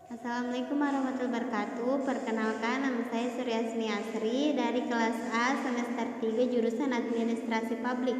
Assalamualaikum warahmatullahi wabarakatuh. Perkenalkan, nama saya Suryasni Asri dari kelas A semester 3 jurusan Administrasi Publik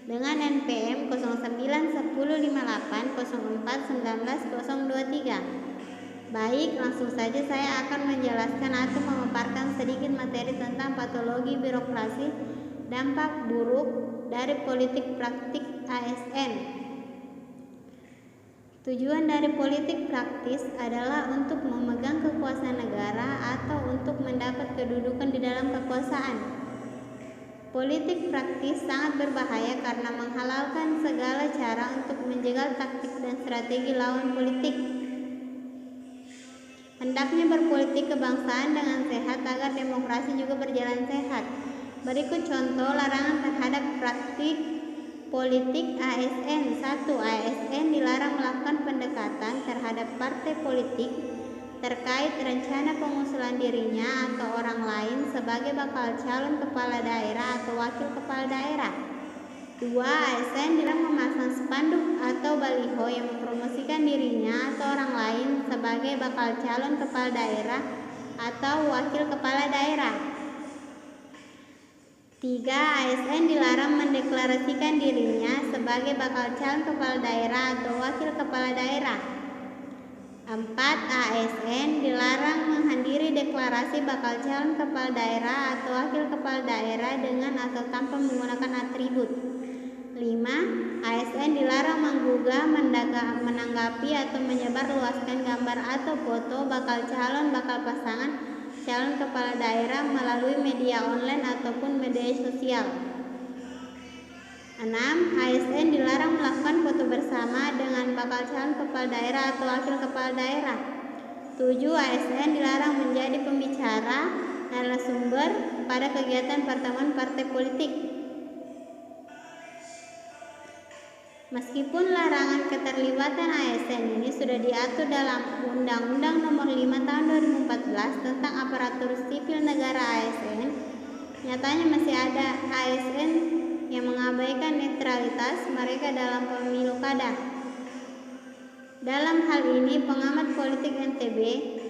dengan NPM 091058041923. Baik, langsung saja saya akan menjelaskan atau memaparkan sedikit materi tentang patologi birokrasi, dampak buruk dari politik praktik ASN. Tujuan dari politik praktis adalah untuk memegang kekuasaan negara atau untuk mendapat kedudukan di dalam kekuasaan. Politik praktis sangat berbahaya karena menghalalkan segala cara untuk menjegal taktik dan strategi lawan politik. Hendaknya berpolitik kebangsaan dengan sehat agar demokrasi juga berjalan sehat. Berikut contoh larangan terhadap praktik politik ASN. 1. ASN dilarang melakukan pendekatan terhadap partai politik terkait rencana pengusulan dirinya atau orang lain sebagai bakal calon kepala daerah atau wakil kepala daerah. 2. ASN dilarang memasang spanduk atau baliho yang mempromosikan dirinya atau orang lain sebagai bakal calon kepala daerah atau wakil kepala daerah. 3. ASN dilarang mendeklarasikan dirinya sebagai bakal calon kepala daerah atau wakil kepala daerah. 4. ASN dilarang menghadiri deklarasi bakal calon kepala daerah atau wakil kepala daerah dengan atau tanpa menggunakan atribut. 5. ASN dilarang menggugah, menanggapi atau menyebarluaskan gambar atau foto bakal pasangan calon kepala daerah melalui media online ataupun media sosial. 6. ASN dilarang melakukan foto bersama dengan bakal calon kepala daerah atau wakil kepala daerah. 7. ASN dilarang menjadi pembicara narasumber pada kegiatan pertemuan partai politik. Meskipun larangan keterlibatan ASN ini sudah diatur dalam Undang-Undang Nomor 5 Tahun 2014 tentang Aparatur Sipil Negara ASN, nyatanya masih ada ASN yang mengabaikan netralitas mereka dalam pemilu kada. Dalam hal ini, pengamat politik NTB,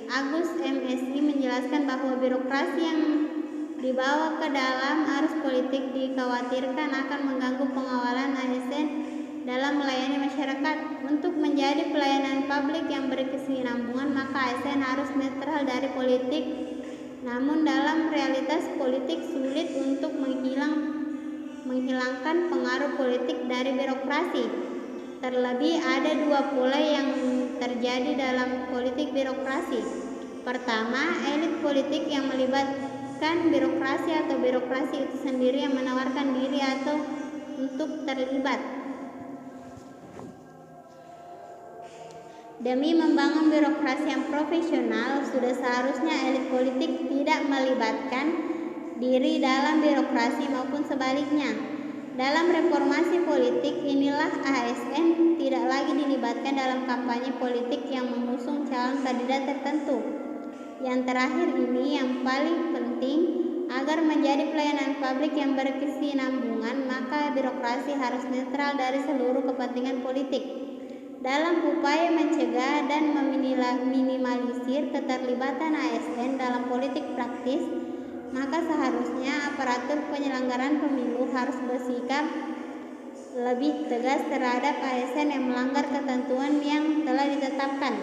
Agus MSI menjelaskan bahwa birokrasi yang dibawa ke dalam arus politik dikhawatirkan akan mengganggu pengawalan ASN dalam melayani masyarakat. Untuk menjadi pelayanan publik yang berkesinambungan, maka ASN harus netral dari politik. Namun dalam realitas politik sulit untuk menghilangkan pengaruh politik dari birokrasi. Terlebih ada dua pola yang terjadi dalam politik birokrasi. Pertama, elit politik yang melibatkan birokrasi atau birokrasi itu sendiri yang menawarkan diri atau untuk terlibat. Demi membangun birokrasi yang profesional, sudah seharusnya elit politik tidak melibatkan diri dalam birokrasi maupun sebaliknya. Dalam reformasi politik inilah ASN tidak lagi dilibatkan dalam kampanye politik yang mengusung calon kandidat tertentu. Yang terakhir ini yang paling penting, agar menjadi pelayanan publik yang berkesinambungan, maka birokrasi harus netral dari seluruh kepentingan politik. Dalam upaya mencegah dan meminimalisir keterlibatan ASN dalam politik praktis, maka seharusnya aparatur penyelenggaraan pemilu harus bersikap lebih tegas terhadap ASN yang melanggar ketentuan yang telah ditetapkan.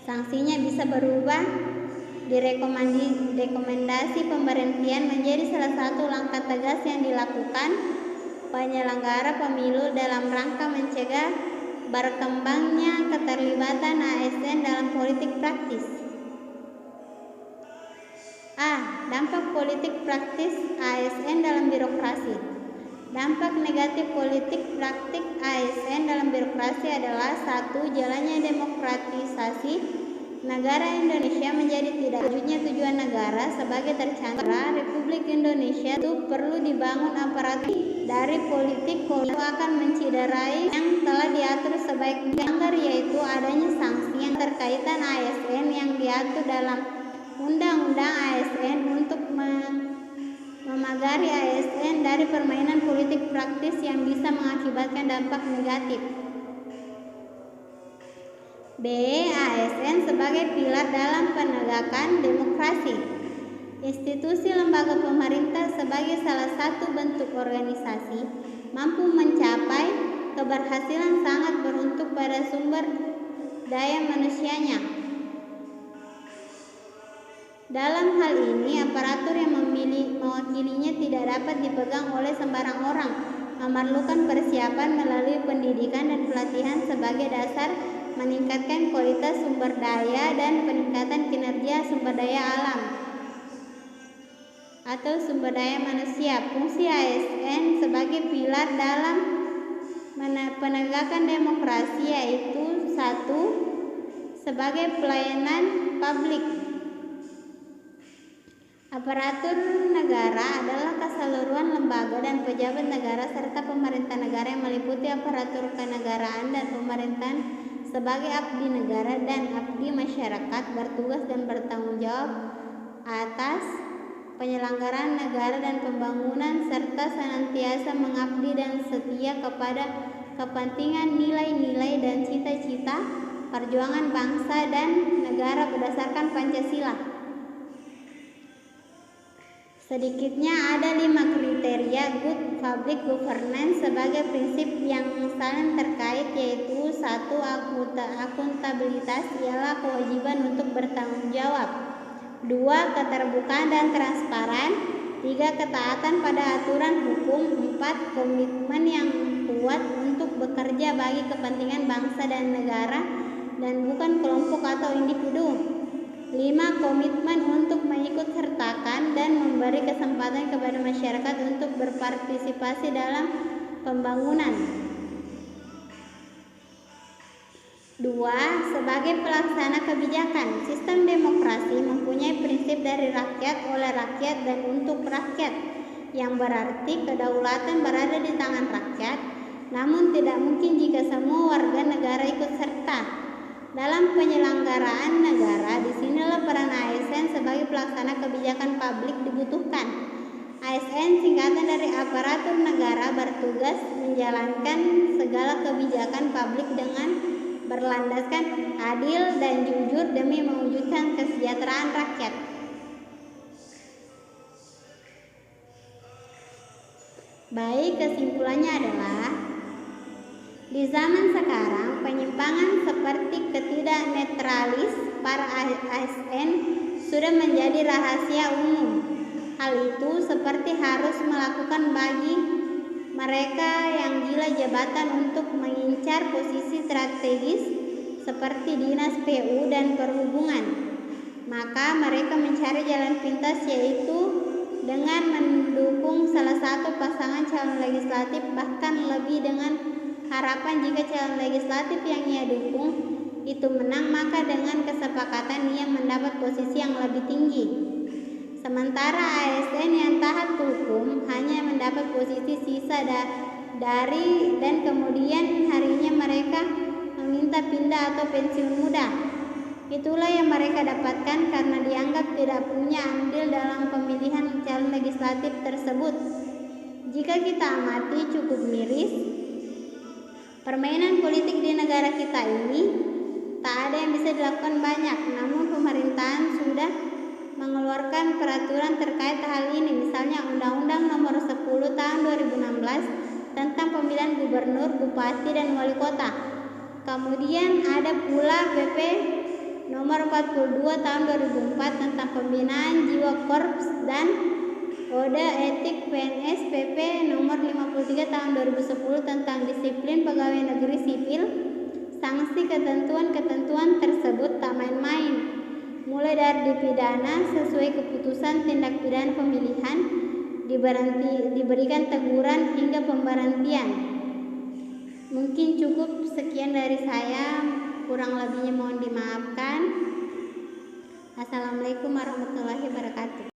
Sanksinya bisa berubah. Rekomendasi pemberhentian menjadi salah satu langkah tegas yang dilakukan penyelenggara pemilu dalam rangka mencegah berkembangnya keterlibatan ASN dalam politik praktis. A. Dampak politik praktis ASN dalam birokrasi. Dampak negatif politik praktik ASN dalam birokrasi adalah 1. Jalannya demokratisasi negara Indonesia menjadi tidak wujudnya tujuan negara sebagai tercantum Republik Indonesia itu perlu dibangun aparatur dari politik itu akan menciderai yang telah diatur sebaik melanggar, yaitu adanya sanksi yang terkaitan ASN yang diatur dalam Undang-Undang ASN untuk memagari ASN dari permainan politik praktis yang bisa mengakibatkan dampak negatif. B. ASN sebagai pilar dalam penegakan demokrasi. Institusi lembaga pemerintah sebagai salah satu bentuk organisasi mampu mencapai keberhasilan sangat beruntuk pada sumber daya manusianya. Dalam hal ini, aparatur yang mewakilinya tidak dapat dipegang oleh sembarang orang, memerlukan persiapan melalui pendidikan dan pelatihan sebagai dasar meningkatkan kualitas sumber daya dan peningkatan kinerja sumber daya alam atau sumber daya manusia. Fungsi ASN sebagai pilar dalam penegakan demokrasi yaitu: 1. Sebagai pelayanan publik. Aparatur negara adalah keseluruhan lembaga dan pejabat negara serta pemerintah negara yang meliputi aparatur kenegaraan dan pemerintahan sebagai abdi negara dan abdi masyarakat, bertugas dan bertanggung jawab atas penyelenggaraan negara dan pembangunan serta senantiasa mengabdi dan setia kepada kepentingan nilai-nilai dan cita-cita perjuangan bangsa dan negara berdasarkan Pancasila. Sedikitnya ada 5 kriteria good public governance sebagai prinsip yang saling terkait, yaitu: 1. Akuntabilitas, ialah kewajiban untuk bertanggung jawab. 2. Keterbukaan dan transparan. 3. Ketaatan pada aturan hukum. 4. Komitmen yang kuat untuk bekerja bagi kepentingan bangsa dan negara dan bukan kelompok atau individu. 5. Komitmen untuk mengikut sertakan dan memberi kesempatan kepada masyarakat untuk berpartisipasi dalam pembangunan. 2. Sebagai pelaksana kebijakan. Sistem demokrasi mempunyai prinsip dari rakyat, oleh rakyat, dan untuk rakyat, yang berarti kedaulatan berada di tangan rakyat, namun tidak mungkin jika semua warga negara ikut serta dalam penyelenggaraan negara. Disinilah peran ASN sebagai pelaksana kebijakan publik dibutuhkan. ASN singkatan dari aparatur negara, bertugas menjalankan segala kebijakan publik dengan berlandaskan adil dan jujur demi mewujudkan kesejahteraan rakyat. Baik, kesimpulannya adalah di zaman sekarang, penyimpangan seperti ketidaknetralis para ASN sudah menjadi rahasia umum. Hal itu seperti harus melakukan bagi mereka yang gila jabatan untuk mengincar posisi strategis seperti dinas PU dan perhubungan. Maka mereka mencari jalan pintas, yaitu dengan mendukung salah satu pasangan calon legislatif, bahkan lebih dengan harapan jika calon legislatif yang ia dukung itu menang, maka dengan kesepakatan ia mendapat posisi yang lebih tinggi. Sementara ASN yang taat hukum hanya mendapat posisi sisa dari dan kemudian harinya mereka meminta pindah atau pensiun muda. Itulah yang mereka dapatkan karena dianggap tidak punya andil dalam pemilihan calon legislatif tersebut. Jika kita amati, cukup miris permainan politik di negara kita ini. Tak ada yang bisa dilakukan banyak, namun pemerintahan sudah mengeluarkan peraturan terkait hal ini, misalnya Undang-Undang Nomor 10 Tahun 2016 tentang pemilihan gubernur, bupati, dan wali kota. Kemudian ada pula PP Nomor 42 Tahun 2004 tentang pembinaan jiwa korps dan Kode Etik PNS, PP Nomor 53 Tahun 2010 tentang disiplin pegawai negeri sipil. Sanksi ketentuan-ketentuan tersebut tak main-main, mulai dari dipidana sesuai keputusan tindak pidana pemilihan, diberikan teguran hingga pemberhentian. Mungkin cukup sekian dari saya, kurang lebihnya mohon dimaafkan. Assalamualaikum warahmatullahi wabarakatuh.